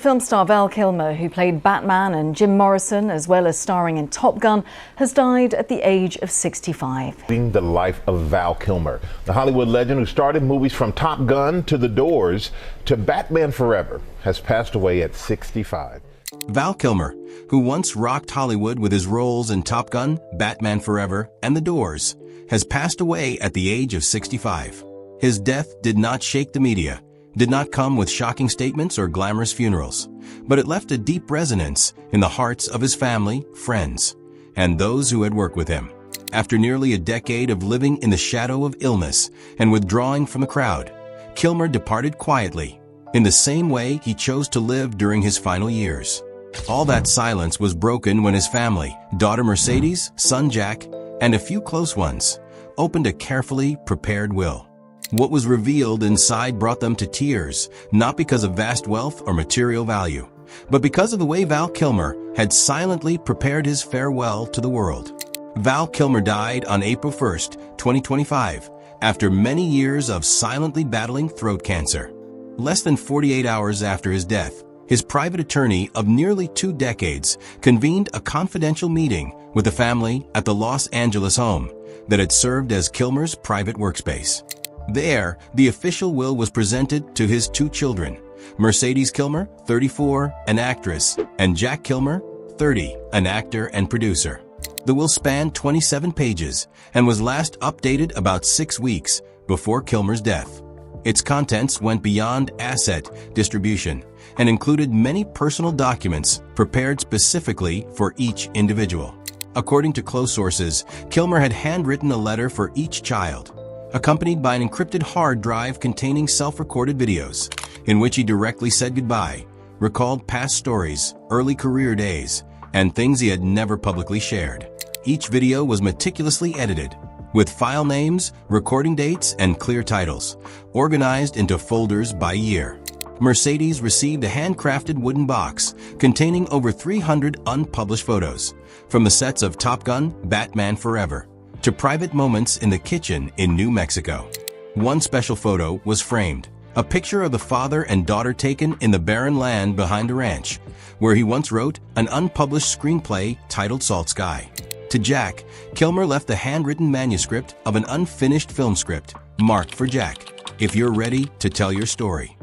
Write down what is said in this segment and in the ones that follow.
Film star Val Kilmer, who played Batman and Jim Morrison, as well as starring in Top Gun, has died at the age of 65. The life of Val Kilmer, the Hollywood legend who started movies from Top Gun to The Doors to Batman Forever, has passed away at 65. Val Kilmer, who once rocked Hollywood with his roles in Top Gun, Batman Forever, and The Doors, has passed away at the age of 65. His death did not shake the media, did not come with shocking statements or glamorous funerals, but it left a deep resonance in the hearts of his family, friends, and those who had worked with him. After nearly a decade of living in the shadow of illness and withdrawing from the crowd, Kilmer departed quietly, in the same way he chose to live during his final years. All that silence was broken when his family, daughter Mercedes, son Jack, and a few close ones, opened a carefully prepared will. What was revealed inside brought them to tears, not because of vast wealth or material value, but because of the way Val Kilmer had silently prepared his farewell to the world. Val Kilmer died on April 1, 2025, after many years of silently battling throat cancer. Less than 48 hours after his death, his private attorney of nearly 2 decades convened a confidential meeting with the family at the Los Angeles home that had served as Kilmer's private workspace. There, the official will was presented to his 2 children, Mercedes Kilmer, 34, an actress, and Jack Kilmer, 30, an actor and producer. The will spanned 27 pages and was last updated about 6 weeks before Kilmer's death. Its contents went beyond asset distribution and included many personal documents prepared specifically for each individual. According to close sources, Kilmer had handwritten a letter for each child, accompanied by an encrypted hard drive containing self-recorded videos, in which he directly said goodbye, recalled past stories, early career days, and things he had never publicly shared. Each video was meticulously edited, with file names, recording dates, and clear titles, organized into folders by year. Mercedes received a handcrafted wooden box containing over 300 unpublished photos, from the sets of Top Gun, Batman Forever, to private moments in the kitchen in New Mexico. One special photo was framed, a picture of the father and daughter taken in the barren land behind a ranch, where he once wrote an unpublished screenplay titled Salt Sky. To Jack, Kilmer left the handwritten manuscript of an unfinished film script, marked for Jack, "If you're ready to tell your story."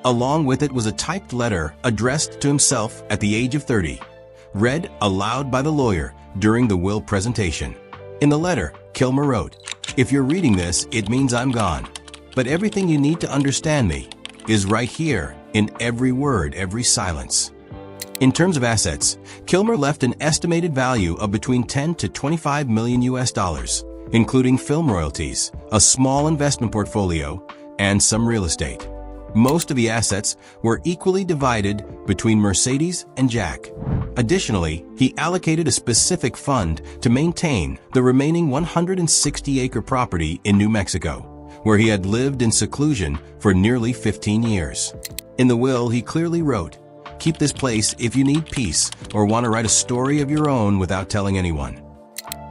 Along with it was a typed letter addressed to himself at the age of 30, read aloud by the lawyer during the will presentation. In the letter, Kilmer wrote, "If you're reading this, it means I'm gone. But everything you need to understand me is right here in every word, every silence." In terms of assets, Kilmer left an estimated value of between 10 to 25 million US, including film royalties, a small investment portfolio, and some real estate. Most of the assets were equally divided between Mercedes and Jack. Additionally, he allocated a specific fund to maintain the remaining 160-acre property in New Mexico, where he had lived in seclusion for nearly 15 years. In the will, he clearly wrote, "Keep this place if you need peace or want to write a story of your own without telling anyone."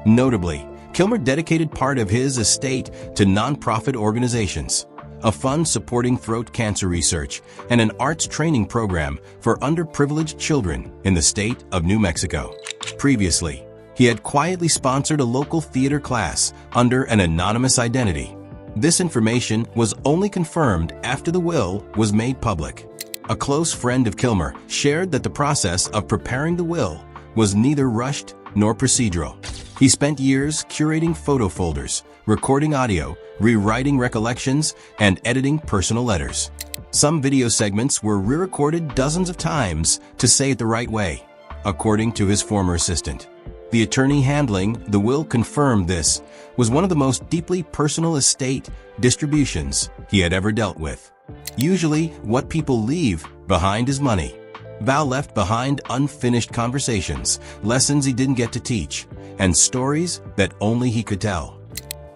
Notably, Kilmer dedicated part of his estate to nonprofit organizations, a fund supporting throat cancer research, and an arts training program for underprivileged children in the state of New Mexico. Previously, he had quietly sponsored a local theater class under an anonymous identity. This information was only confirmed after the will was made public. A close friend of Kilmer shared that the process of preparing the will was neither rushed nor procedural. He spent years curating photo folders, recording audio, rewriting recollections, and editing personal letters. Some video segments were re-recorded dozens of times to say it the right way, according to his former assistant. The attorney handling the will confirmed this was one of the most deeply personal estate distributions he had ever dealt with. Usually, what people leave behind is money. Val left behind unfinished conversations, lessons he didn't get to teach, and stories that only he could tell.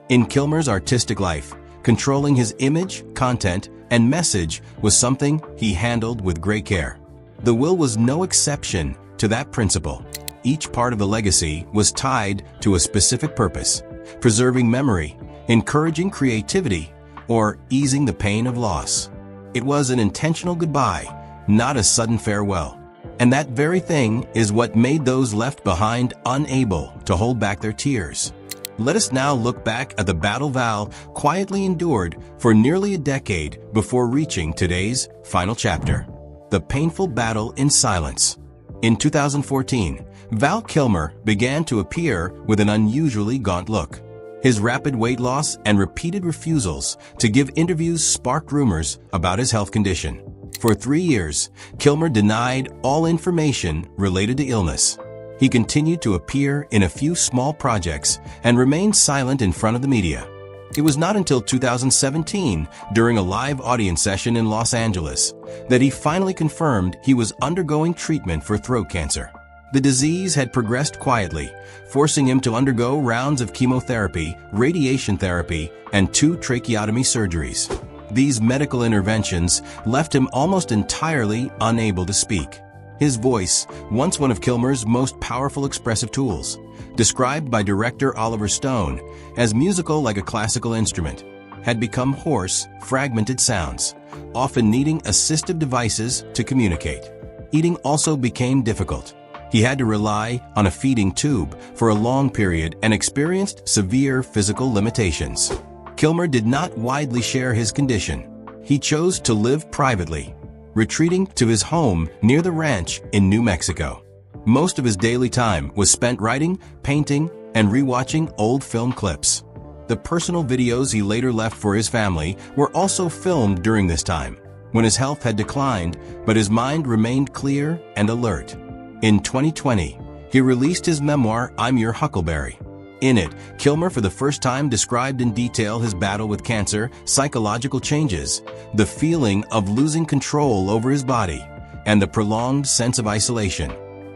In Kilmer's artistic life, controlling his image, content, and message was something he handled with great care. The will was no exception to that principle. Each part of the legacy was tied to a specific purpose, preserving memory, encouraging creativity, or easing the pain of loss. It was an intentional goodbye, not a sudden farewell. And that very thing is what made those left behind unable to hold back their tears. Let us now look back at the battle Val quietly endured for nearly a decade before reaching today's final chapter. The painful battle in silence. In 2014, Val Kilmer began to appear with an unusually gaunt look. His rapid weight loss and repeated refusals to give interviews sparked rumors about his health condition. For 3 years, Kilmer denied all information related to illness. He continued to appear in a few small projects and remained silent in front of the media. It was not until 2017, during a live audience session in Los Angeles, that he finally confirmed he was undergoing treatment for throat cancer. The disease had progressed quietly, forcing him to undergo rounds of chemotherapy, radiation therapy, and 2 tracheotomy surgeries. These medical interventions left him almost entirely unable to speak. His voice, once one of Kilmer's most powerful expressive tools, described by director Oliver Stone as musical like a classical instrument, had become hoarse, fragmented sounds, often needing assistive devices to communicate. Eating also became difficult. He had to rely on a feeding tube for a long period and experienced severe physical limitations. Kilmer did not widely share his condition. He chose to live privately, retreating to his home near the ranch in New Mexico. Most of his daily time was spent writing, painting, and rewatching old film clips. The personal videos he later left for his family were also filmed during this time, when his health had declined, but his mind remained clear and alert. In 2020, he released his memoir, I'm Your Huckleberry. In it, Kilmer for the first time described in detail his battle with cancer, psychological changes, the feeling of losing control over his body, and the prolonged sense of isolation.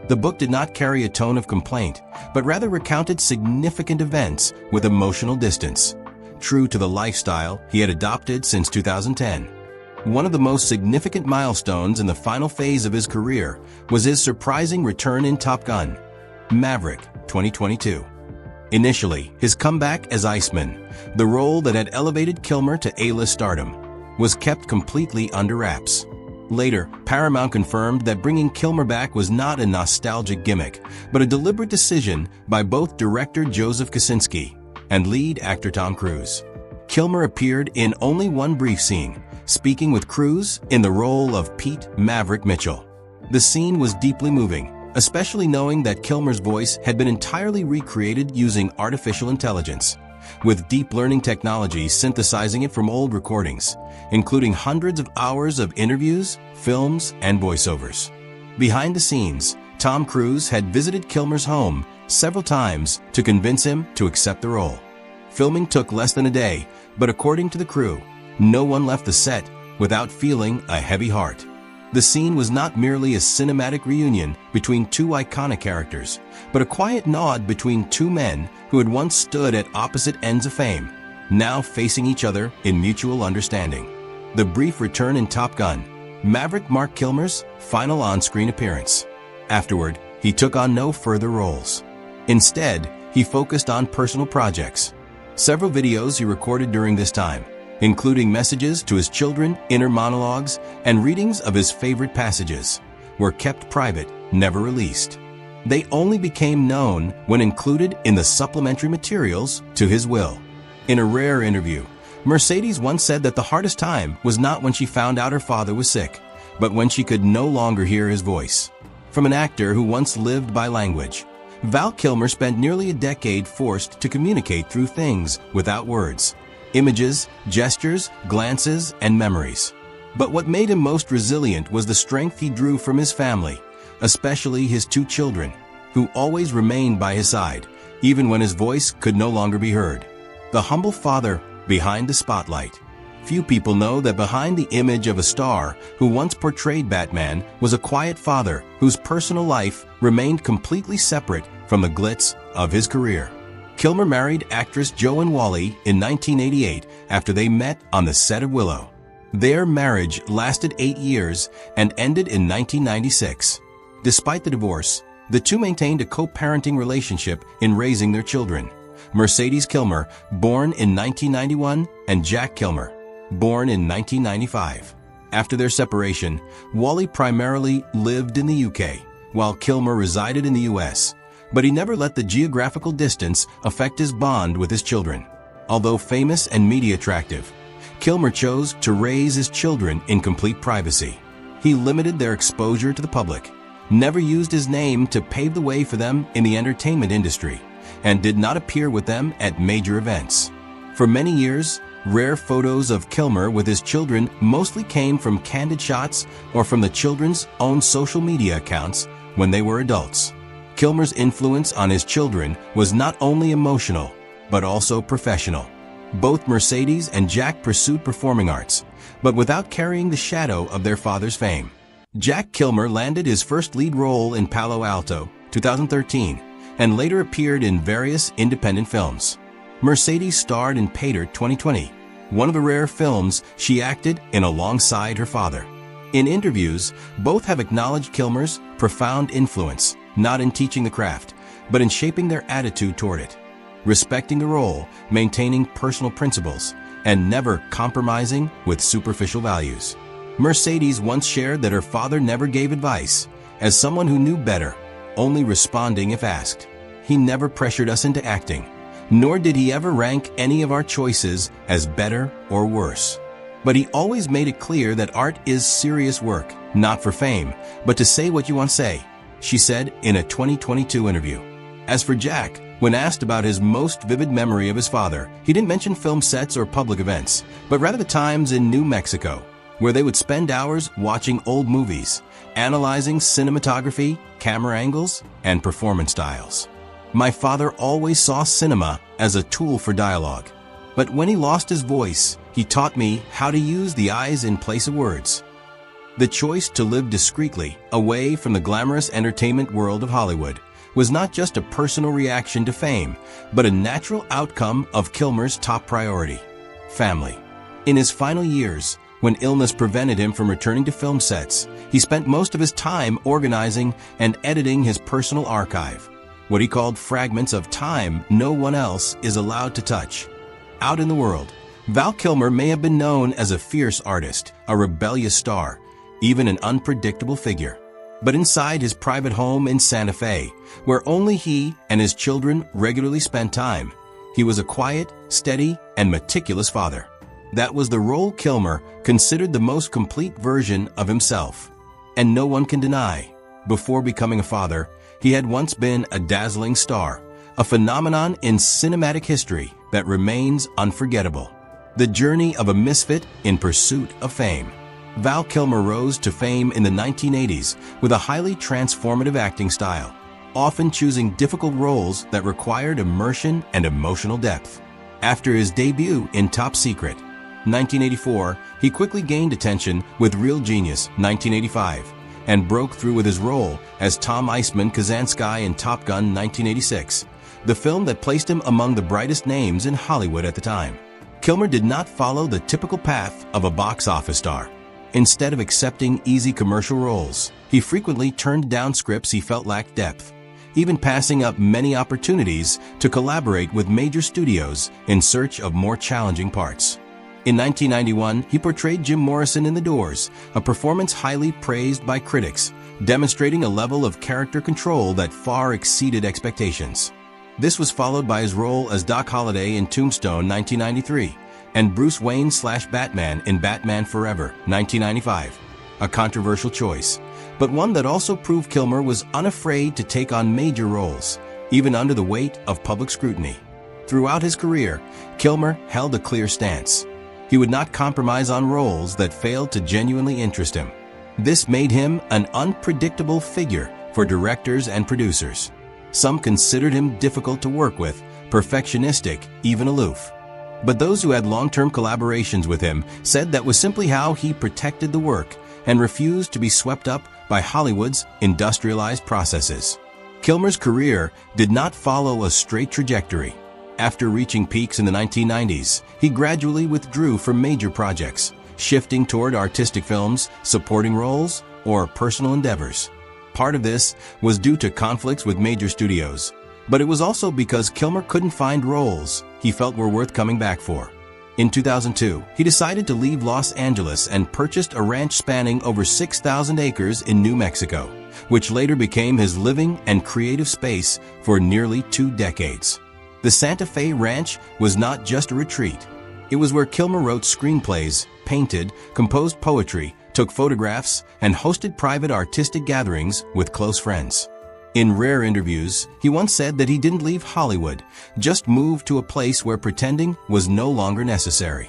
The book did not carry a tone of complaint, but rather recounted significant events with emotional distance, true to the lifestyle he had adopted since 2010. One of the most significant milestones in the final phase of his career was his surprising return in Top Gun: Maverick 2022. Initially, his comeback as Iceman, the role that had elevated Kilmer to A-list stardom, was kept completely under wraps. Later, Paramount confirmed that bringing Kilmer back was not a nostalgic gimmick, but a deliberate decision by both director Joseph Kosinski and lead actor Tom Cruise. Kilmer appeared in only one brief scene, speaking with Cruise in the role of Pete Maverick Mitchell. The scene was deeply moving, especially knowing that Kilmer's voice had been entirely recreated using artificial intelligence, with deep learning technology synthesizing it from old recordings, including hundreds of hours of interviews, films, and voiceovers. Behind the scenes, Tom Cruise had visited Kilmer's home several times to convince him to accept the role. Filming took less than a day, but according to the crew, no one left the set without feeling a heavy heart. The scene was not merely a cinematic reunion between 2 iconic characters, but a quiet nod between 2 men who had once stood at opposite ends of fame, now facing each other in mutual understanding. The brief return in Top Gun: Maverick marked Kilmer's final on-screen appearance. Afterward, he took on no further roles. Instead, he focused on personal projects. Several videos he recorded during this time, including messages to his children, inner monologues, and readings of his favorite passages, were kept private, never released. They only became known when included in the supplementary materials to his will. In a rare interview, Mercedes once said that the hardest time was not when she found out her father was sick, but when she could no longer hear his voice. From an actor who once lived by language, Val Kilmer spent nearly a decade forced to communicate through things without words: images, gestures, glances, and memories. But what made him most resilient was the strength he drew from his family, especially his 2 children, who always remained by his side, even when his voice could no longer be heard. The humble father behind the spotlight. Few people know that behind the image of a star who once portrayed Batman was a quiet father whose personal life remained completely separate from the glitz of his career. Kilmer married actress Joanne Whalley in 1988 after they met on the set of Willow. Their marriage lasted 8 years and ended in 1996. Despite the divorce, the 2 maintained a co-parenting relationship in raising their children: Mercedes Kilmer, born in 1991, and Jack Kilmer, born in 1995. After their separation, Wally primarily lived in the UK, while Kilmer resided in the US, but he never let the geographical distance affect his bond with his children. Although famous and media attractive, Kilmer chose to raise his children in complete privacy. He limited their exposure to the public, never used his name to pave the way for them in the entertainment industry, and did not appear with them at major events. For many years, rare photos of Kilmer with his children mostly came from candid shots or from the children's own social media accounts when they were adults. Kilmer's influence on his children was not only emotional, but also professional. Both Mercedes and Jack pursued performing arts, but without carrying the shadow of their father's fame. Jack Kilmer landed his first lead role in Palo Alto, 2013, and later appeared in various independent films. Mercedes starred in Pater 2020, one of the rare films she acted in alongside her father. In interviews, both have acknowledged Kilmer's profound influence, not in teaching the craft, but in shaping their attitude toward it, respecting the role, maintaining personal principles, and never compromising with superficial values. Mercedes once shared that her father never gave advice, as someone who knew better, only responding if asked. He never pressured us into acting, nor did he ever rank any of our choices as better or worse. But he always made it clear that art is serious work, not for fame, but to say what you want to say, she said in a 2022 interview. As for Jack, when asked about his most vivid memory of his father, he didn't mention film sets or public events, but rather the times in New Mexico, where they would spend hours watching old movies, analyzing cinematography, camera angles, and performance styles. My father always saw cinema as a tool for dialogue, but when he lost his voice, he taught me how to use the eyes in place of words. The choice to live discreetly, away from the glamorous entertainment world of Hollywood, was not just a personal reaction to fame, but a natural outcome of Kilmer's top priority: family. In his final years, when illness prevented him from returning to film sets, he spent most of his time organizing and editing his personal archive, what he called fragments of time no one else is allowed to touch. Out in the world, Val Kilmer may have been known as a fierce artist, a rebellious star, even an unpredictable figure. But inside his private home in Santa Fe, where only he and his children regularly spent time, he was a quiet, steady, and meticulous father. That was the role Kilmer considered the most complete version of himself. And no one can deny, before becoming a father, he had once been a dazzling star, a phenomenon in cinematic history that remains unforgettable. The journey of a misfit in pursuit of fame. Val Kilmer rose to fame in the 1980s with a highly transformative acting style, often choosing difficult roles that required immersion and emotional depth. After his debut in Top Secret, 1984, he quickly gained attention with Real Genius, 1985, and broke through with his role as Tom Iceman Kazansky in Top Gun, 1986, the film that placed him among the brightest names in Hollywood at the time. Kilmer did not follow the typical path of a box office star. Instead of accepting easy commercial roles, he frequently turned down scripts he felt lacked depth, even passing up many opportunities to collaborate with major studios in search of more challenging parts. In 1991, he portrayed Jim Morrison in The Doors, a performance highly praised by critics, demonstrating a level of character control that far exceeded expectations. This was followed by his role as Doc Holliday in Tombstone, 1993, and Bruce Wayne/Batman in Batman Forever, 1995. A controversial choice, but one that also proved Kilmer was unafraid to take on major roles, even under the weight of public scrutiny. Throughout his career, Kilmer held a clear stance. He would not compromise on roles that failed to genuinely interest him. This made him an unpredictable figure for directors and producers. Some considered him difficult to work with, perfectionistic, even aloof. But those who had long-term collaborations with him said that was simply how he protected the work and refused to be swept up by Hollywood's industrialized processes. Kilmer's career did not follow a straight trajectory. After reaching peaks in the 1990s, he gradually withdrew from major projects, shifting toward artistic films, supporting roles, or personal endeavors. Part of this was due to conflicts with major studios, but it was also because Kilmer couldn't find roles he felt were worth coming back for. In 2002, he decided to leave Los Angeles and purchased a ranch spanning over 6,000 acres in New Mexico, which later became his living and creative space for nearly 2 decades. The Santa Fe Ranch was not just a retreat. It was where Kilmer wrote screenplays, painted, composed poetry, took photographs, and hosted private artistic gatherings with close friends. In rare interviews, he once said that he didn't leave Hollywood, just moved to a place where pretending was no longer necessary.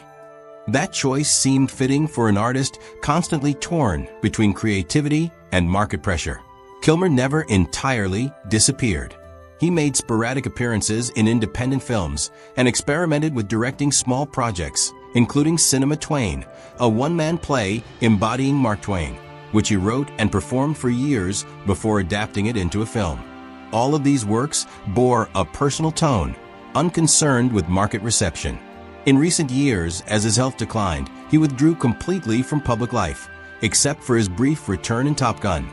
That choice seemed fitting for an artist constantly torn between creativity and market pressure. Kilmer never entirely disappeared. He made sporadic appearances in independent films and experimented with directing small projects, including Cinema Twain, a one-man play embodying Mark Twain, which he wrote and performed for years before adapting it into a film. All of these works bore a personal tone, unconcerned with market reception. In recent years, as his health declined, he withdrew completely from public life, except for his brief return in Top Gun: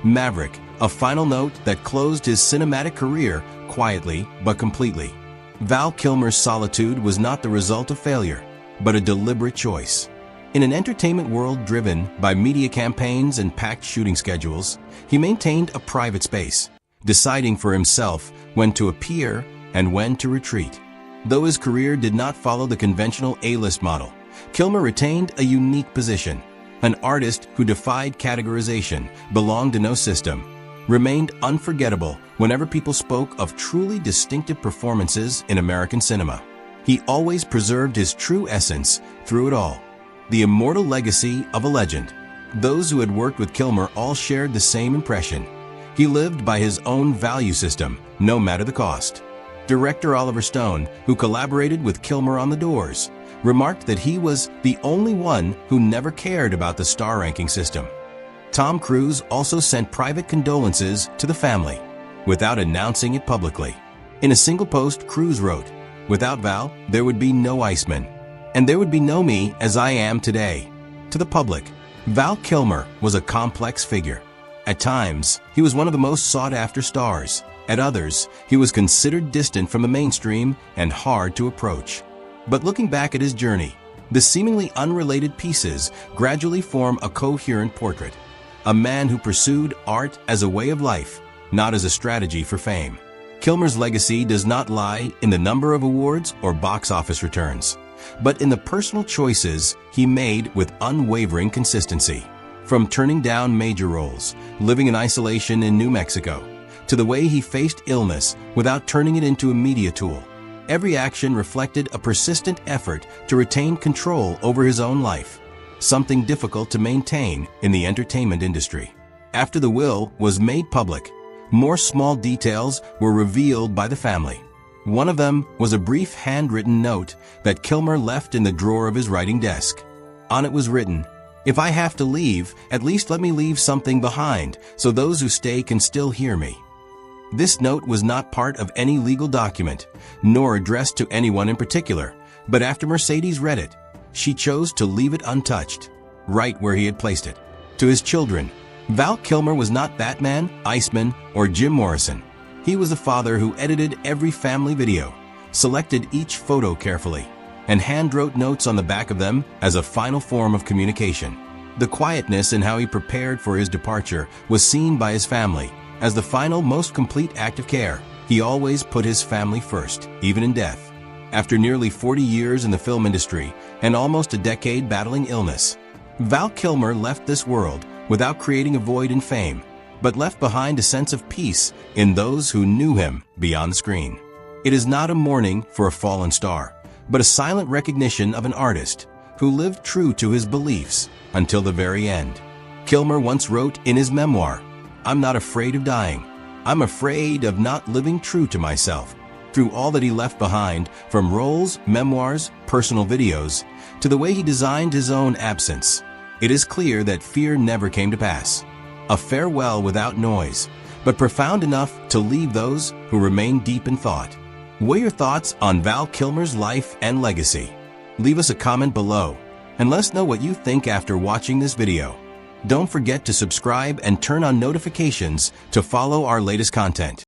Maverick, a final note that closed his cinematic career quietly but completely. Val Kilmer's solitude was not the result of failure, but a deliberate choice. In an entertainment world driven by media campaigns and packed shooting schedules, he maintained a private space, deciding for himself when to appear and when to retreat. Though his career did not follow the conventional A-list model, Kilmer retained a unique position. An artist who defied categorization, belonged to no system, remained unforgettable whenever people spoke of truly distinctive performances in American cinema. He always preserved his true essence through it all. The immortal legacy of a legend. Those who had worked with Kilmer all shared the same impression. He lived by his own value system, no matter the cost. Director Oliver Stone, who collaborated with Kilmer on The Doors, remarked that he was the only one who never cared about the star ranking system. Tom Cruise also sent private condolences to the family, without announcing it publicly. In a single post, Cruise wrote, "Without Val, there would be no Iceman, and there would be no me as I am today." To the public, Val Kilmer was a complex figure. At times, he was one of the most sought-after stars. At others, he was considered distant from the mainstream and hard to approach. But looking back at his journey, the seemingly unrelated pieces gradually form a coherent portrait. A man who pursued art as a way of life, not as a strategy for fame. Kilmer's legacy does not lie in the number of awards or box office returns, but in the personal choices he made with unwavering consistency. From turning down major roles, living in isolation in New Mexico, to the way he faced illness without turning it into a media tool, every action reflected a persistent effort to retain control over his own life, something difficult to maintain in the entertainment industry. After the will was made public, more small details were revealed by the family. One of them was a brief handwritten note that Kilmer left in the drawer of his writing desk. On it was written, "If I have to leave, at least let me leave something behind so those who stay can still hear me." This note was not part of any legal document, nor addressed to anyone in particular, but after Mercedes read it, she chose to leave it untouched, right where he had placed it. To his children, Val Kilmer was not Batman, Iceman, or Jim Morrison. He was the father who edited every family video, selected each photo carefully, and hand-wrote notes on the back of them as a final form of communication. The quietness in how he prepared for his departure was seen by his family as the final, most complete act of care. He always put his family first, even in death. After nearly 40 years in the film industry and almost a decade battling illness, Val Kilmer left this world without creating a void in fame, but left behind a sense of peace in those who knew him beyond the screen. It is not a mourning for a fallen star, but a silent recognition of an artist who lived true to his beliefs until the very end. Kilmer once wrote in his memoir, "I'm not afraid of dying. I'm afraid of not living true to myself." Through all that he left behind, from roles, memoirs, personal videos, to the way he designed his own absence, it is clear that fear never came to pass. A farewell without noise, but profound enough to leave those who remain deep in thought. What are your thoughts on Val Kilmer's life and legacy? Leave us a comment below, and let us know what you think after watching this video. Don't forget to subscribe and turn on notifications to follow our latest content.